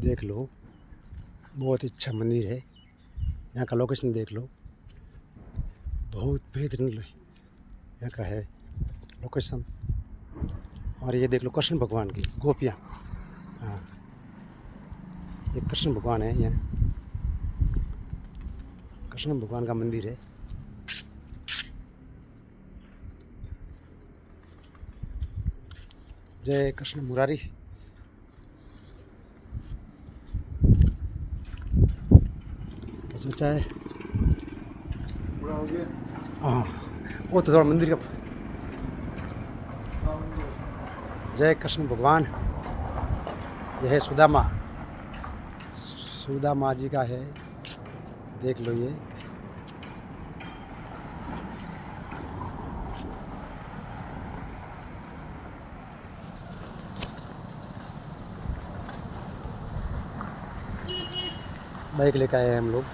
देख लो, बहुत अच्छा मंदिर है। यहाँ का लोकेशन देख लो, बहुत बेहतरीन यहाँ का है लोकेशन। और ये देख लो कृष्ण भगवान की गोपियाँ। हाँ, ये कृष्ण भगवान है। यहाँ कृष्ण भगवान का मंदिर है। जय कृष्ण मुरारी। सोचा है हाँ, वो तो थोड़ा मंदिर का। जय कृष्ण भगवान। यह है सुदामा, सुदामा जी का है। देख लो ये। बाइक लेकर आए हैं हम लोग।